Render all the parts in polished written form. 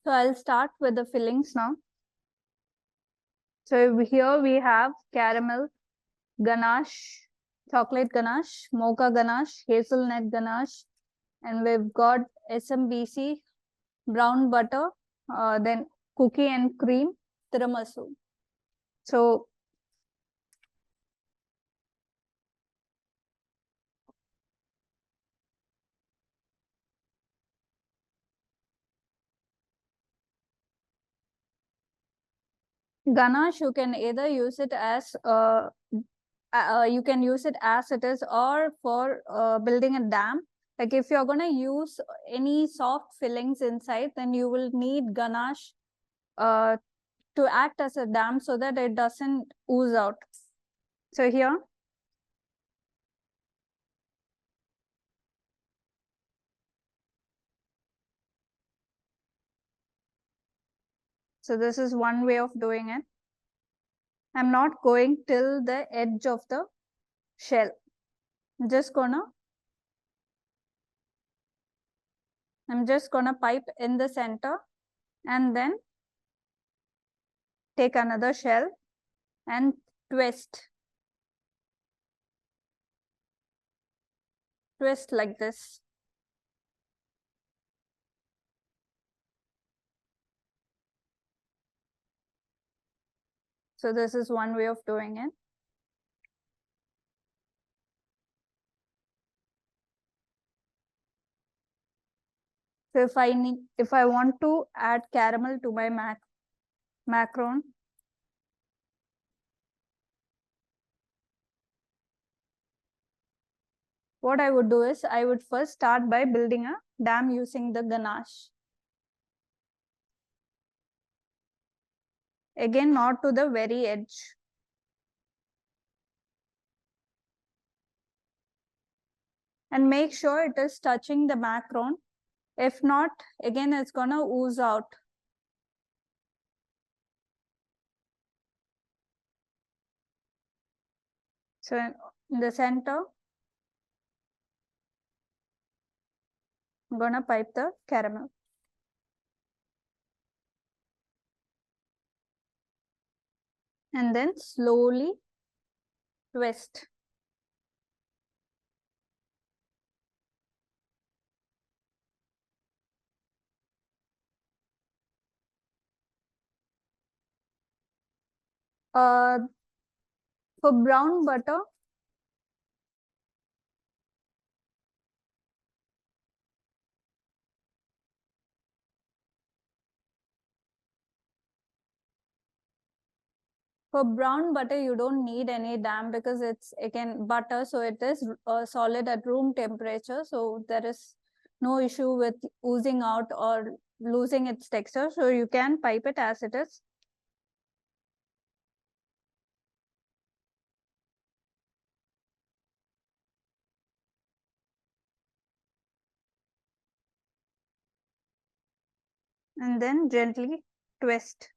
So I'll start with the fillings now. So here we have caramel ganache, chocolate ganache, mocha ganache, hazelnut ganache, and we've got SMBC, brown butter, then cookie and cream, tiramisu. So ganache, you can either use it as you can use it as it is, or for building a dam. Like if you're gonna use any soft fillings inside, then you will need ganache uh, to act as a dam so that it doesn't ooze out. So here, so this is one way of doing it. I'm not going till the edge of the shell. I'm just gonna pipe in the center and then take another shell and twist like this. So this is one way of doing it. So if I want to add caramel to my macaron, what I would do is I would first start by building a dam using the ganache. Again, not to the very edge. And make sure it is touching the macaron. If not, again, it's gonna ooze out. So in the center, I'm gonna pipe the caramel. And then slowly twist. For brown butter, you don't need any dam because it's again butter, so it is solid at room temperature. So there is no issue with oozing out or losing its texture. So you can pipe it as it is. And then gently twist.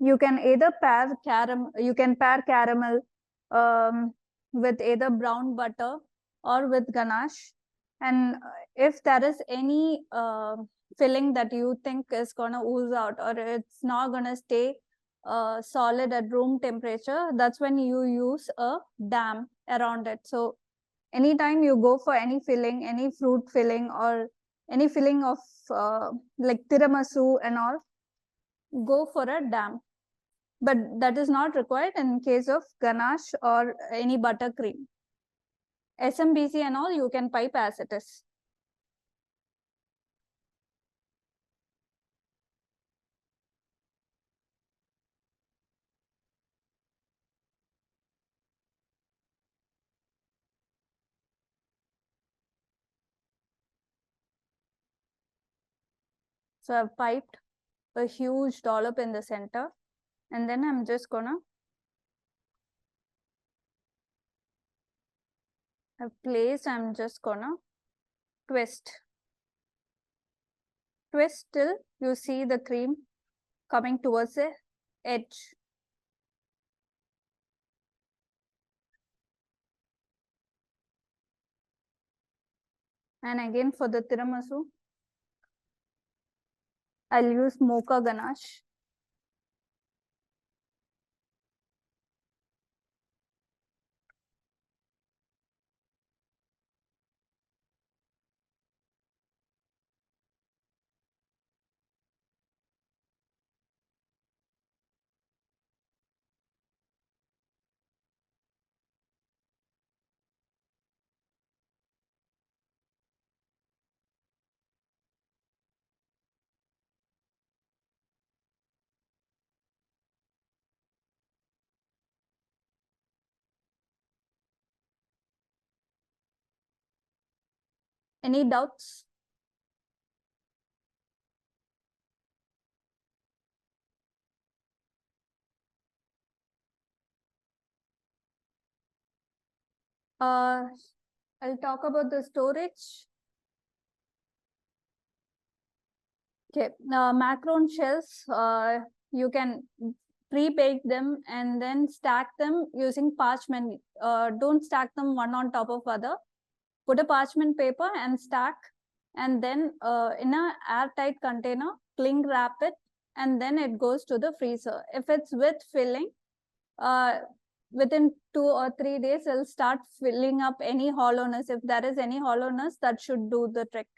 You can either pair caramel with either brown butter or with ganache. And if there is any filling that you think is gonna ooze out or it's not gonna stay solid at room temperature, that's when you use a dam around it. So anytime you go for any filling, any fruit filling or any filling of like tiramisu and all, go for a dam. But that is not required in case of ganache or any buttercream. SMBC and all, you can pipe as it is. So I've piped a huge dollop in the center, and then I'm just gonna I'm just gonna twist till you see the cream coming towards the edge. And again for the tiramisu, I'll use mocha ganache. Any doubts? I'll talk about the storage. Okay, macaron shells, you can pre-bake them and then stack them using parchment. Don't stack them one on top of other. Put a parchment paper and stack, and then in a airtight container, cling wrap it, and then it goes to the freezer. If it's with filling, within 2 or 3 days, it'll start filling up any hollowness. If there is any hollowness, that should do the trick.